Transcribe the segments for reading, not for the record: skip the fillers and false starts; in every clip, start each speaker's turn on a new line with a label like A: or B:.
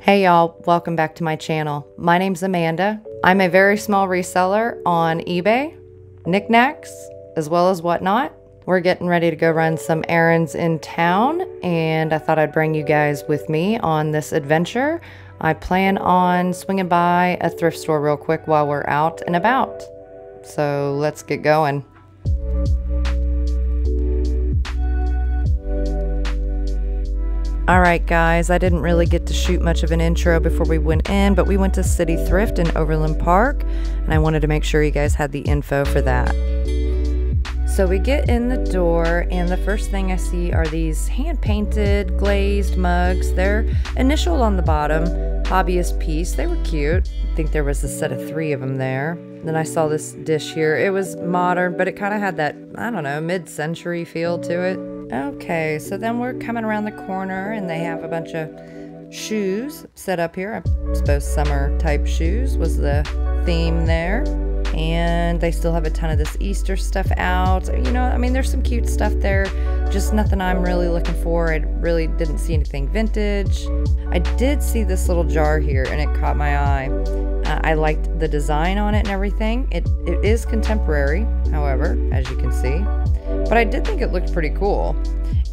A: Hey y'all, welcome back to my channel. My name's Amanda. I'm a very small reseller on eBay, Niknax, as well as whatnot. We're getting ready to go run some errands in town, and I thought I'd bring you guys with me on this adventure. I plan on swinging by a thrift store real quick while we're out and about. So let's get going. Alright guys, I didn't really get to shoot much of an intro before we went in, but we went to City Thrift in Overland Park, and I wanted to make sure you guys had the info for that. So we get in the door, and the first thing I see are these hand-painted glazed mugs. They're initialed on the bottom, hobbyist piece. They were cute. I think there was a set of 3 of them there. Then I saw this dish here. It was modern, but it kind of had that, I don't know, mid-century feel to it. Okay, so then we're coming around the corner, and they have a bunch of shoes set up here. I suppose summer type shoes was the theme there. And they still have a ton of this Easter stuff out. You know, I mean, there's some cute stuff there, just nothing I'm really looking for. I really didn't see anything vintage. I did see this little jar here, and it caught my eye. I liked the design on it and everything. It is contemporary, however, as you can see. But I did think it looked pretty cool.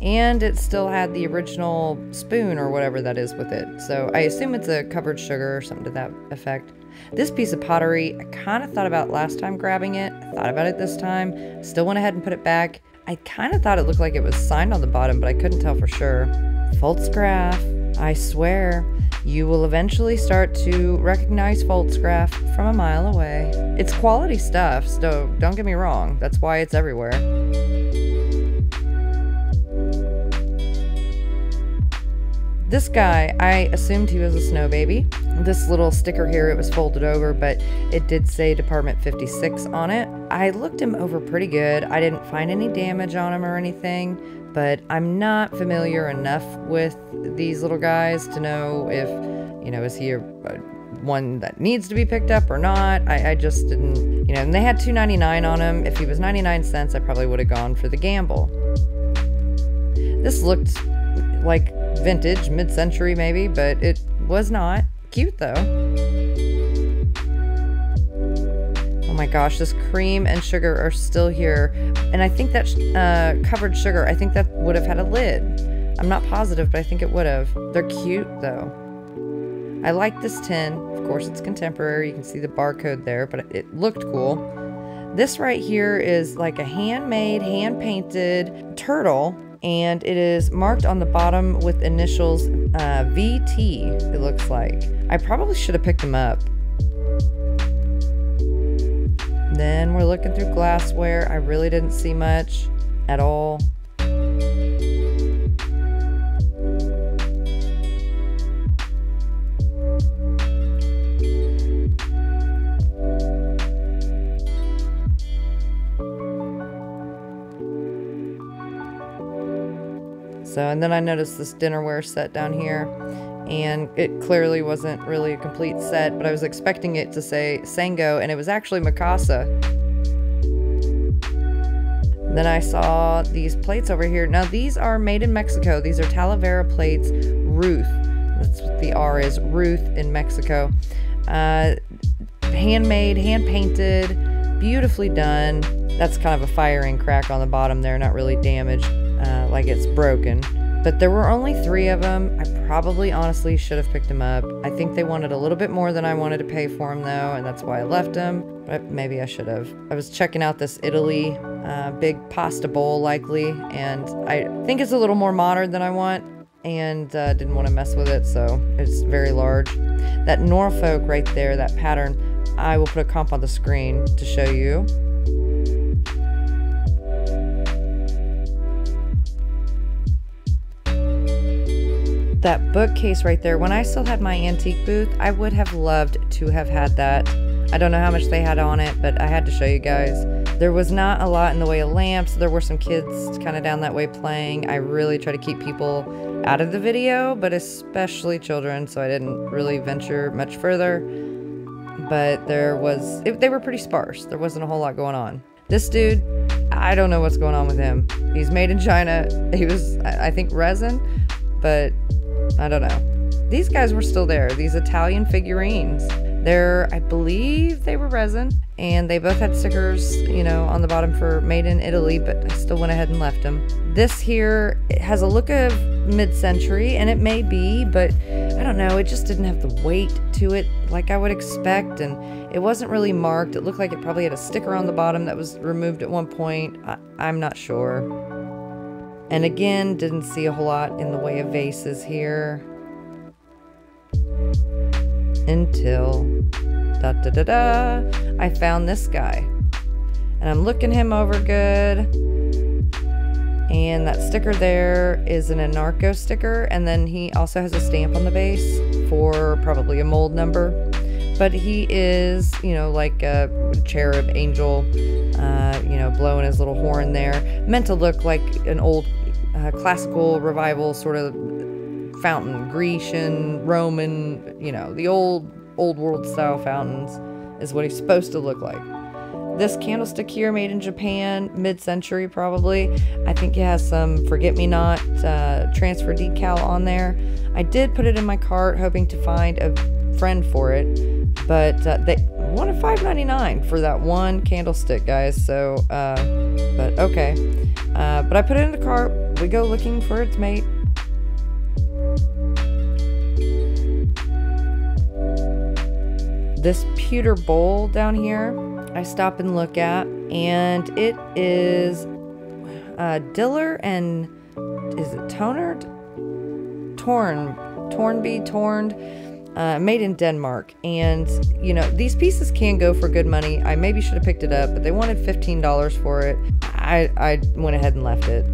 A: And it still had the original spoon or whatever that is with it. So I assume it's a covered sugar or something to that effect. This piece of pottery, I kind of thought about last time grabbing it. I thought about it this time. Still went ahead and put it back. I kind of thought it looked like it was signed on the bottom, but I couldn't tell for sure. Foldsgraph. I swear, you will eventually start to recognize Foldsgraph from a mile away. It's quality stuff, so don't get me wrong. That's why it's everywhere. This guy, I assumed he was a snow baby. This little sticker here, it was folded over, but it did say Department 56 on it. I looked him over pretty good. I didn't find any damage on him or anything, but I'm not familiar enough with these little guys to know if, you know, is he a one that needs to be picked up or not. I just didn't, you know, and they had $2.99 on him. If he was 99 cents, I probably would have gone for the gamble. This looked like vintage, mid-century maybe, but it was not. Cute though. Oh my gosh, this cream and sugar are still here. And I think that covered sugar, I think that would have had a lid. I'm not positive, but I think it would have. They're cute though. I like this tin. Of course it's contemporary. You can see the barcode there, but it looked cool. This right here is like a handmade, hand-painted turtle. And it is marked on the bottom with initials VT, it looks like. I probably should have picked them up. Then we're looking through glassware. I really didn't see much at all. So, and then I noticed this dinnerware set down here, and it clearly wasn't really a complete set, but I was expecting it to say Sango, and it was actually Mikasa. Then I saw these plates over here. Now these are made in Mexico. These are Talavera plates, Ruth. That's what the R is, Ruth in Mexico. Handmade, hand-painted, beautifully done. That's kind of a firing crack on the bottom there, not really damaged. Like it's broken, but there were only 3 of them. I probably honestly should have picked them up. I think they wanted a little bit more than I wanted to pay for them though, and that's why I left them, but maybe I should have. I was checking out this Italy big pasta bowl likely, and I think it's a little more modern than I want, and didn't want to mess with it, so it's very large. That Norfolk right there, that pattern, I will put a comp on the screen to show you. That bookcase right there, when I still had my antique booth, I would have loved to have had that. I don't know how much they had on it, but I had to show you guys. There was not a lot in the way of lamps. There were some kids kind of down that way playing. I really try to keep people out of the video, but especially children, so I didn't really venture much further. But they were pretty sparse. There wasn't a whole lot going on. This dude, I don't know what's going on with him. He's made in China. He was, I think, resin, but I don't know. these guys were still there, these Italian figurines. I believe they were resin, and they both had stickers, you know, on the bottom for made in Italy, but I still went ahead and left them. This here, it has a look of mid-century, and it may be, but I don't know, it just didn't have the weight to it like I would expect, and it wasn't really marked. It looked like it probably had a sticker on the bottom that was removed at one point. I'm not sure. And again, didn't see a whole lot in the way of vases here. Until I found this guy, and I'm looking him over good, and that sticker there is an Anarcho sticker, and then he also has a stamp on the base for probably a mold number, but he is, you know, like a cherub angel, you know, blowing his little horn there, meant to look like an old classical revival sort of fountain, Grecian, Roman, you know, the old world style fountains is what he's supposed to look like. This candlestick here, made in Japan, mid-century probably. I think it has some forget-me-not transfer decal on there. I did put it in my cart hoping to find a friend for it, but they wanted $5.99 for that one candlestick, guys, so but okay. But I put it in the cart. We go looking for its mate. This pewter bowl down here, I stop and look at, and it is Diller and, is it Tonard? Torned, made in Denmark. And, you know, these pieces can go for good money. I maybe should have picked it up, but they wanted $15 for it. I went ahead and left it.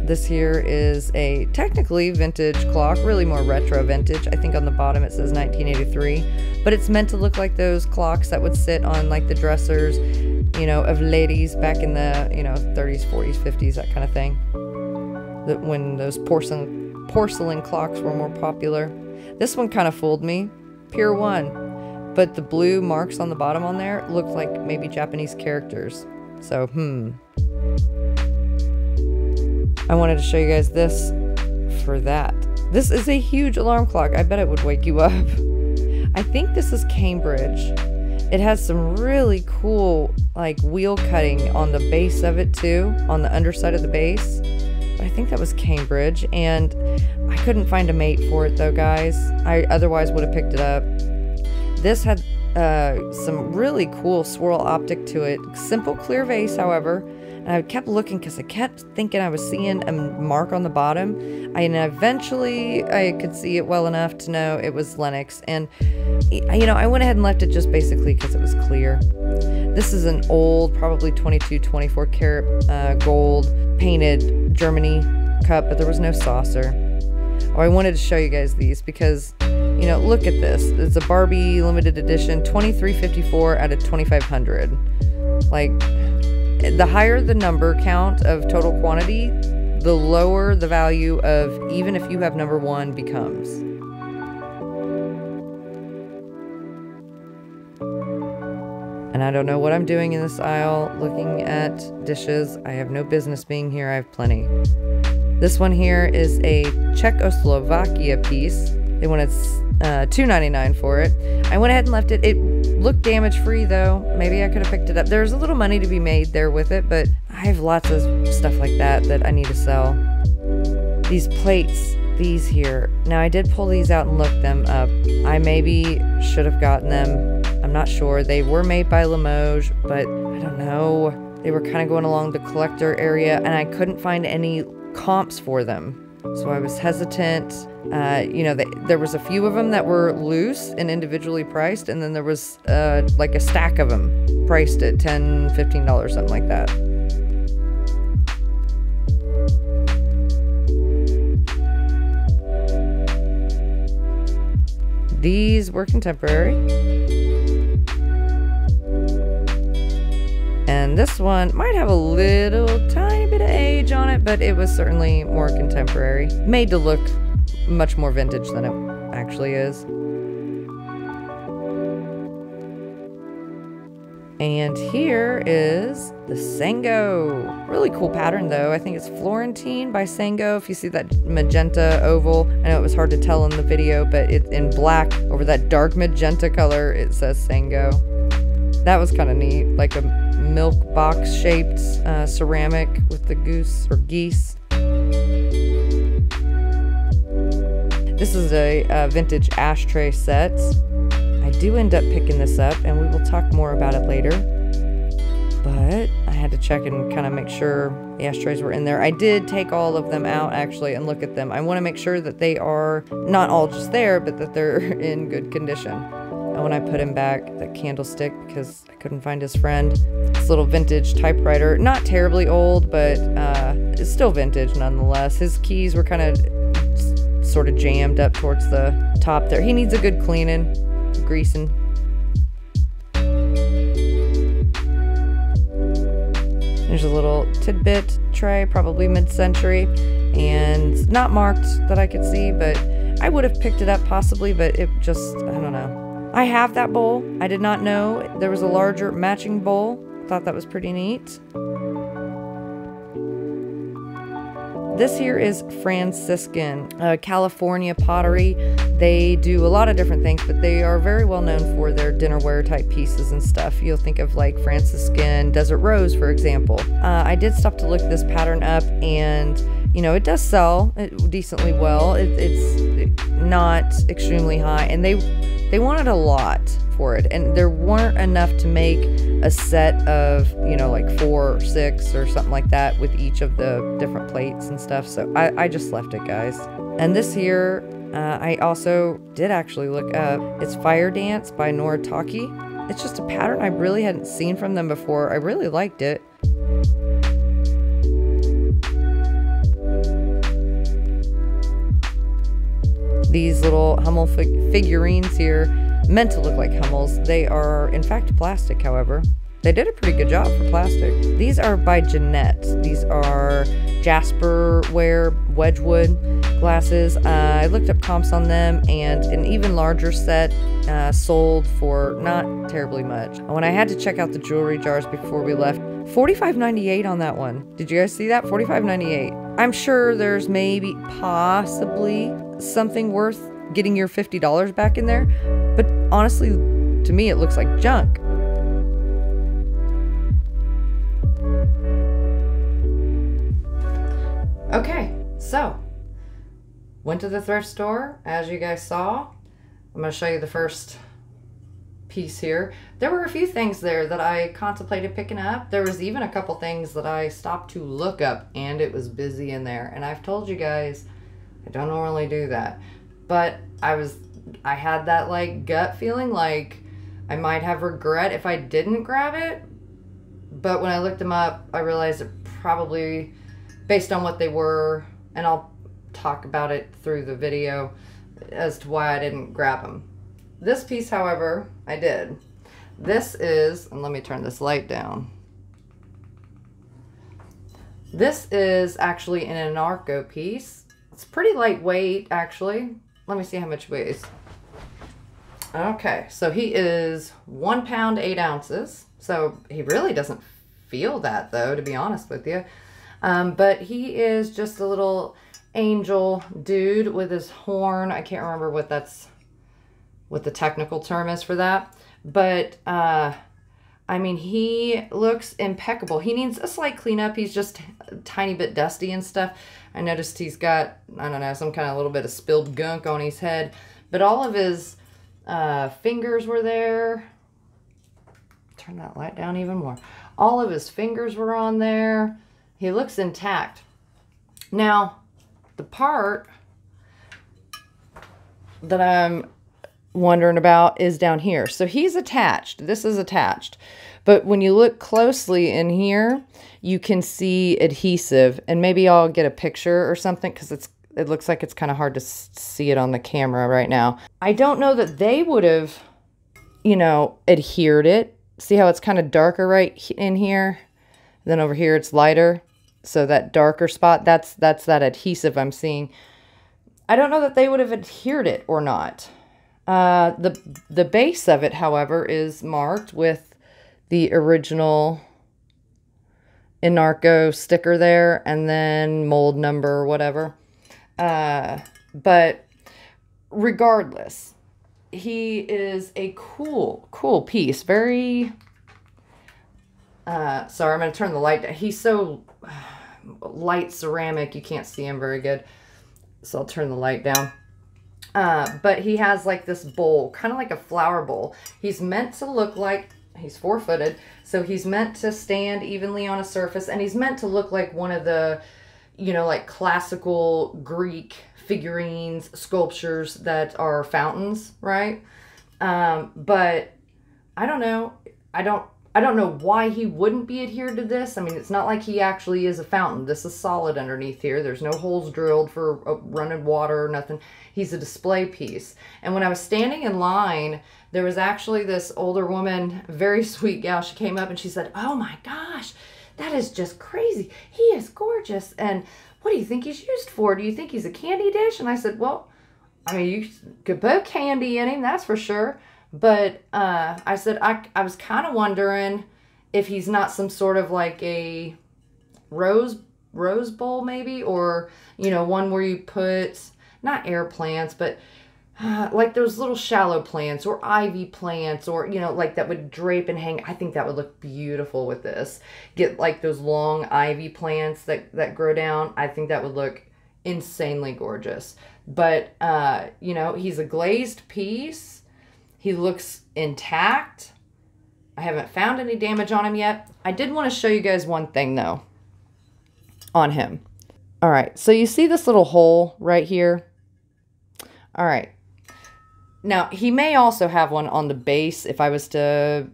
A: This here is a technically vintage clock, really more retro vintage. I think on the bottom it says 1983, but it's meant to look like those clocks that would sit on like the dressers, you know, of ladies back in the, you know, 30s, 40s, 50s, that kind of thing. When those porcelain clocks were more popular. This one kind of fooled me, pure one, but the blue marks on the bottom on there looked like maybe Japanese characters. So, I wanted to show you guys this for that. This is a huge alarm clock. I bet it would wake you up. I think this is Cambridge. It has some really cool like wheel cutting on the base of it too, on the underside of the base. But I think that was Cambridge, and I couldn't find a mate for it though, guys. I otherwise would have picked it up. This had some really cool swirl optic to it. Simple clear vase, however. And I kept looking because I kept thinking I was seeing a mark on the bottom. And eventually I could see it well enough to know it was Lennox. And, you know, I went ahead and left it just basically because it was clear. This is an old, probably 22, 24 karat gold painted Germany cup, but there was no saucer. Oh, I wanted to show you guys these because, you know, look at this. It's a Barbie limited edition, $23.54 out of $2,500. Like, the higher the number count of total quantity, the lower the value of even if you have number one becomes. And I don't know what I'm doing in this aisle looking at dishes. I have no business being here. I have plenty. This one here is a Czechoslovakia piece. They wanted $2.99 for it. I went ahead and left it. It looked damage free though. Maybe I could have picked it up. There's a little money to be made there with it, but I have lots of stuff like that I need to sell. These plates, these here. Now I did pull these out and look them up. I maybe should have gotten them. I'm not sure. They were made by Limoges, but I don't know. They were kind of going along the collector area, and I couldn't find any comps for them. So I was hesitant. You know, there was a few of them that were loose and individually priced, and then there was like a stack of them priced at $10, $15, something like that. These were contemporary. And this one might have a little tiny bit of age on it, but it was certainly more contemporary. Made to look much more vintage than it actually is. And here is the Sango. Really cool pattern though. I think it's Florentine by Sango. If you see that magenta oval, I know it was hard to tell in the video, but it's in black over that dark magenta color. It says Sango. That was kind of neat, like a milk box shaped ceramic with the goose or geese. This is a vintage ashtray set. I do end up picking this up, and we will talk more about it later. But I had to check and kind of make sure the ashtrays were in there. I did take all of them out, actually, and look at them. I want to make sure that they are not all just there, but that they're in good condition. And when I put him back, that candlestick, because I couldn't find his friend. This little vintage typewriter. Not terribly old, but it's still vintage nonetheless. His keys were kind of sort of jammed up towards the top there. He needs a good cleaning. Greasing. There's a little tidbit tray, probably mid-century, and not marked that I could see, but I would have picked it up possibly, but it just, I don't know. I have that bowl. I did not know there was a larger matching bowl. Thought that was pretty neat. This here is Franciscan, California pottery. They do a lot of different things, but they are very well known for their dinnerware type pieces and stuff. You'll think of like Franciscan Desert Rose, for example. I did stop to look this pattern up, and you know, it does sell decently well. It's not extremely high, and they wanted a lot for it, and there weren't enough to make a set of, you know, like 4 or 6 or something like that with each of the different plates and stuff, so I just left it, guys. And this here, I also did actually look up. It's Fire Dance by Noritake. It's just a pattern I really hadn't seen from them before. I really liked it. These little Hummel figurines here, meant to look like Hummels. They are, in fact, plastic, however. They did a pretty good job for plastic. These are by Jeanette. These are Jasperware Wedgwood glasses. I looked up comps on them, and an even larger set sold for not terribly much. When I had to check out the jewelry jars before we left, $45.98 on that one. Did you guys see that? $45.98. I'm sure there's maybe possibly something worth getting your $50 back in there, but honestly, to me, it looks like junk. Okay, so went to the thrift store, as you guys saw. I'm going to show you the first piece here. There were a few things there that I contemplated picking up. There was even a couple things that I stopped to look up, and it was busy in there. And I've told you guys, I don't normally do that, but I had that like gut feeling like I might have regret if I didn't grab it. But when I looked them up, I realized it probably, based on what they were, and I'll talk about it through the video as to why I didn't grab them. This piece, however, I did. This is, and let me turn this light down. This is actually an Anarco piece. It's pretty lightweight, actually. Let me see how much it weighs. Okay, so he is 1 pound 8 ounces. So he really doesn't feel that, though, to be honest with you. But he is just a little angel dude with his horn. I can't remember what the technical term is for that. But, I mean, he looks impeccable. He needs a slight cleanup. He's just a tiny bit dusty and stuff. I noticed he's got, I don't know, some kind of little bit of spilled gunk on his head. But all of his fingers were there. Turn that light down even more. All of his fingers were on there. He looks intact. Now, the part that I'm wondering about is down here. So he's attached. This is attached. But when you look closely in here, you can see adhesive. And maybe I'll get a picture or something, because it looks like it's kind of hard to see it on the camera right now. I don't know that they would have, you know, adhered it. See how it's kind of darker right in here? Then over here it's lighter. So that darker spot, that's that adhesive I'm seeing. I don't know that they would have adhered it or not. The base of it, however, is marked with the original Inarco sticker there, and then mold number or whatever. But regardless, he is a cool piece. Very, sorry, I'm going to turn the light down. He's so light ceramic, you can't see him very good. So I'll turn the light down. But he has like this bowl, kind of like a flower bowl. He's meant to look like, he's 4-footed, so he's meant to stand evenly on a surface, and he's meant to look like one of the, you know, like classical Greek figurines, sculptures that are fountains, right? But I don't know. I don't know why he wouldn't be adhered to this. I mean, it's not like he actually is a fountain. This is solid underneath here. There's no holes drilled for running water or nothing. He's a display piece. And when I was standing in line, there was actually this older woman, very sweet gal. She came up and she said, "Oh my gosh, that is just crazy. He is gorgeous. And what do you think he's used for? Do you think he's a candy dish?" And I said, "Well, I mean, you could put candy in him, that's for sure. But I said, I was kind of wondering if he's not some sort of like a rose bowl maybe, or, you know, one where you put, not air plants, but like those little shallow plants or ivy plants, or, you know, like that would drape and hang. I think that would look beautiful with this. Get like those long ivy plants that grow down. I think that would look insanely gorgeous. But, you know, he's a glazed piece. He looks intact. I haven't found any damage on him yet. I did want to show you guys one thing though on him. All right, so you see this little hole right here? All right. Now, he may also have one on the base. If I was to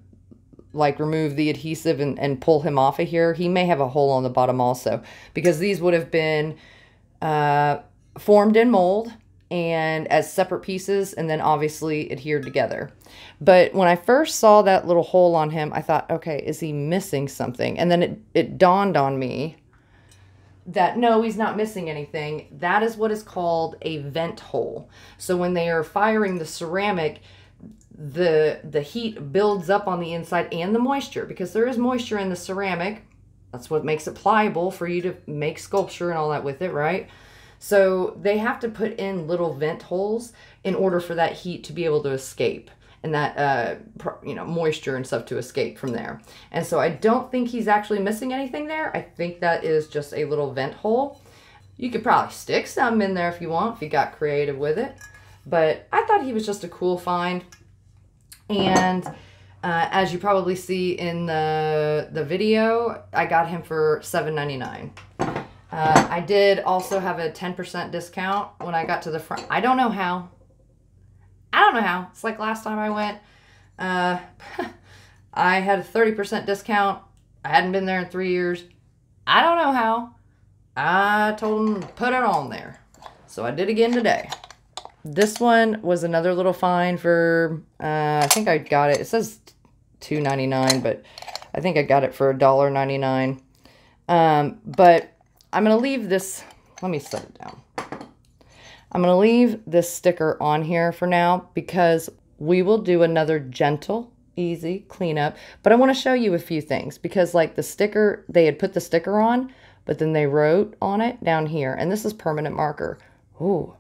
A: like remove the adhesive and pull him off of here, he may have a hole on the bottom also, because these would have been formed in mold and as separate pieces, and then obviously adhered together. But when I first saw that little hole on him, I thought, okay, is he missing something? And then it dawned on me that no, he's not missing anything. That is what is called a vent hole. So when they are firing the ceramic, the heat builds up on the inside, and the moisture, because there is moisture in the ceramic. That's what makes it pliable for you to make sculpture and all that with it, right? So they have to put in little vent holes in order for that heat to be able to escape, and that, you know, moisture and stuff to escape from there. And so I don't think he's actually missing anything there. I think that is just a little vent hole. You could probably stick some in there if you want, if you got creative with it. But I thought he was just a cool find. And as you probably see in the video, I got him for $7.99. I did also have a 10% discount when I got to the front. I don't know how. It's like last time I went, I had a 30% discount. I hadn't been there in 3 years. I don't know how. I told them to put it on there. So I did again today. This one was another little find for, I think I got it. It says $2.99, but I think I got it for $1.99. But I'm going to leave this, let me set it down. I'm going to leave this sticker on here for now, because we will do another gentle, easy cleanup. But I want to show you a few things, because like the sticker, they had put the sticker on, but then they wrote on it down here, and this is permanent marker. Ooh,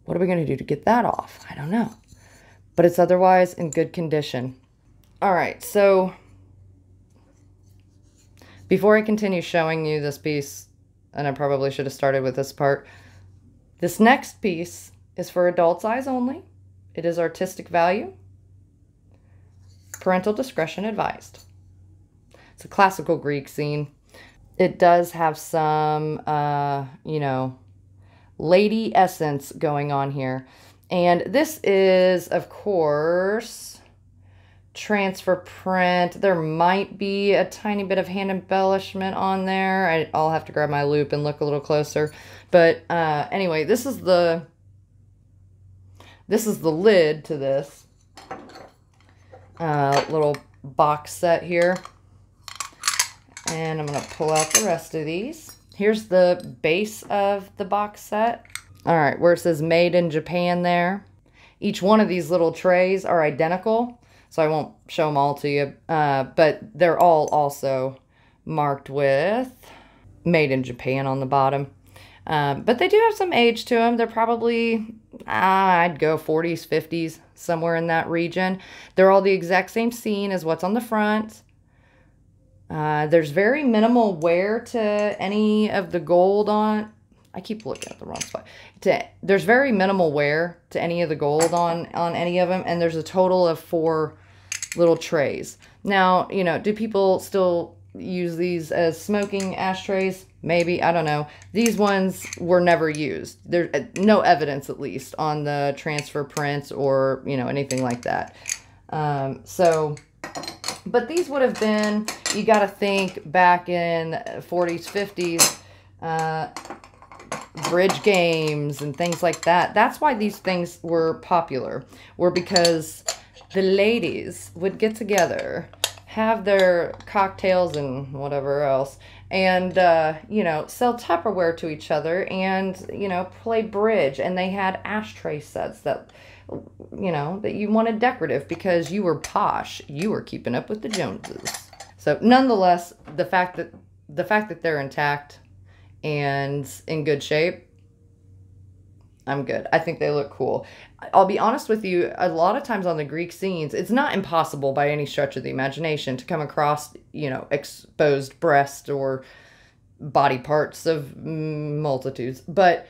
A: what are we going to do to get that off? I don't know. But it's otherwise in good condition. All right, so before I continue showing you this piece, and I probably should have started with this part, this next piece is for adults' eyes only. It is artistic value. Parental discretion advised. It's a classical Greek scene. It does have some, you know, lady essence going on here. And this is, of course, transfer print. There might be a tiny bit of hand embellishment on there. I'll have to grab my loop and look a little closer. But anyway, this is the lid to this little box set here. And I'm going to pull out the rest of these. Here's the base of the box set. All right, where it says made in Japan there. Each one of these little trays are identical. so I won't show them all to you. But they're all also marked with made in Japan on the bottom. But they do have some age to them. They're probably, I'd go 40s, 50s, somewhere in that region. They're all the exact same scene as what's on the front. There's very minimal wear to any of the gold on. I keep looking at the wrong spot. There's very minimal wear to any of the gold on any of them. And there's a total of 4 little trays. Now, you know, do people still use these as smoking ashtrays? Maybe, I don't know. These ones were never used. There's no evidence, at least, on the transfer print or, you know, anything like that. But these would have been, you got to think back in 40s, 50s, bridge games and things like that. That's why these things were popular, were because the ladies would get together, have their cocktails and whatever else, and, you know, sell Tupperware to each other and, you know, play bridge. And they had ashtray sets that, you know, that you wanted decorative because you were posh. You were keeping up with the Joneses. So nonetheless, the fact that they're intact and in good shape, I'm good. I think they look cool. I'll be honest with you, a lot of times on the Greek scenes, it's not impossible by any stretch of the imagination to come across, you know, exposed breast or body parts of multitudes, but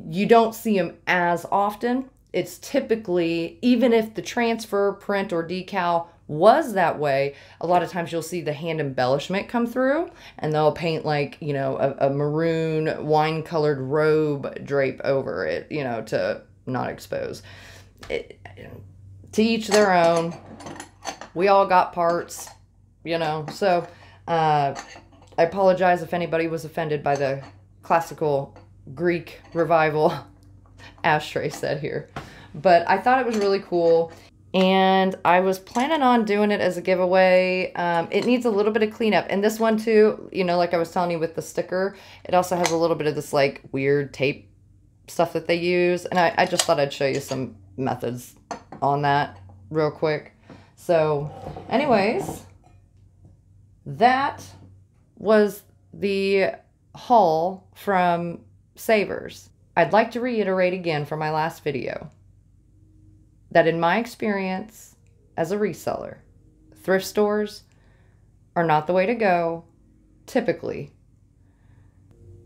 A: you don't see them as often. It's typically, even if the transfer, print, or decal was that way, a lot of times you'll see the hand embellishment come through, and they'll paint, like, you know, a maroon wine-colored robe drape over it, you know, to not expose. To each their own. We all got parts, you know. So I apologize if anybody was offended by the classical Greek revival ashtray set here, but I thought it was really cool, and I was planning on doing it as a giveaway. It needs a little bit of cleanup, and this one too, you know, like I was telling you with the sticker, it also has a little bit of this like weird tape stuff that they use, and I just thought I'd show you some methods on that real quick. So anyways, that was the haul from Savers. I'd like to reiterate again from my last video that in my experience as a reseller, thrift stores are not the way to go, typically,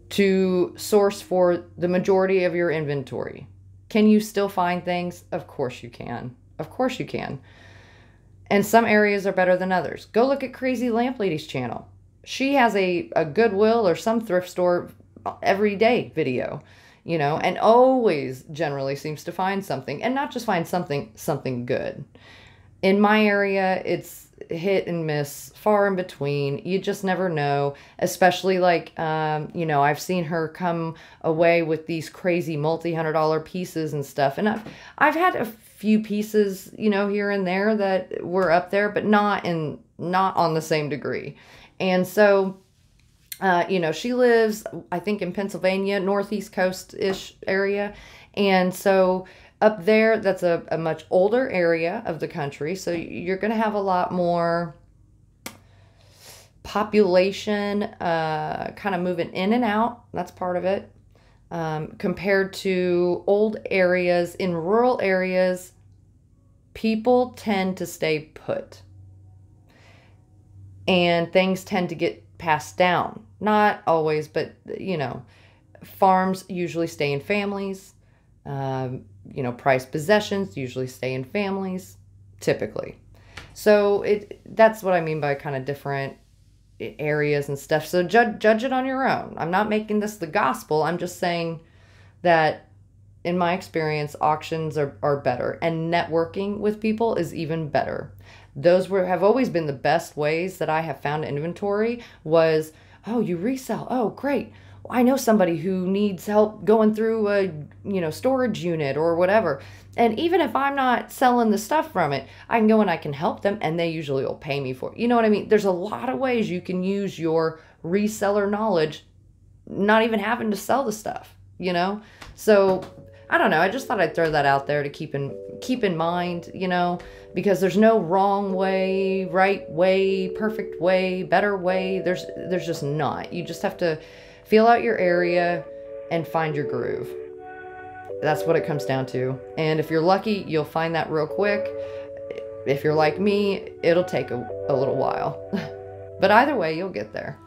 A: to source for the majority of your inventory. Can you still find things? Of course you can. Of course you can. And some areas are better than others. Go look at Crazy Lamp Lady's channel. She has a Goodwill or some thrift store everyday video, you know, and always generally seems to find something, and not just find something good. In my area, it's hit and miss, far in between. You just never know, especially like, you know, I've seen her come away with these crazy multi-$100 pieces and stuff. And I've had a few pieces, you know, here and there that were up there, but not on the same degree. And so, you know, she lives, I think, in Pennsylvania, northeast coast-ish area. And so up there, that's a much older area of the country. So you're going to have a lot more population kind of moving in and out. That's part of it. Compared to old areas, in rural areas, people tend to stay put. And things tend to get passed down. Not always, but, you know, farms usually stay in families. You know, prized possessions usually stay in families, typically. So that's what I mean by kind of different areas and stuff. So judge it on your own. I'm not making this the gospel. I'm just saying that in my experience, auctions are better, and networking with people is even better. Those have always been the best ways that I have found inventory. Was, oh, you resell. Oh, great. I know somebody who needs help going through a, you know, storage unit or whatever. And even if I'm not selling the stuff from it, I can go and I can help them, and they usually will pay me for it. You know what I mean? There's a lot of ways you can use your reseller knowledge, not even having to sell the stuff, you know? So I don't know. I just thought I'd throw that out there to keep in keep in mind, you know, because there's no wrong way, right way, perfect way, better way. There's just not. You just have to feel out your area and find your groove. That's what it comes down to. And if you're lucky, you'll find that real quick. If you're like me, it'll take a little while. But either way, you'll get there.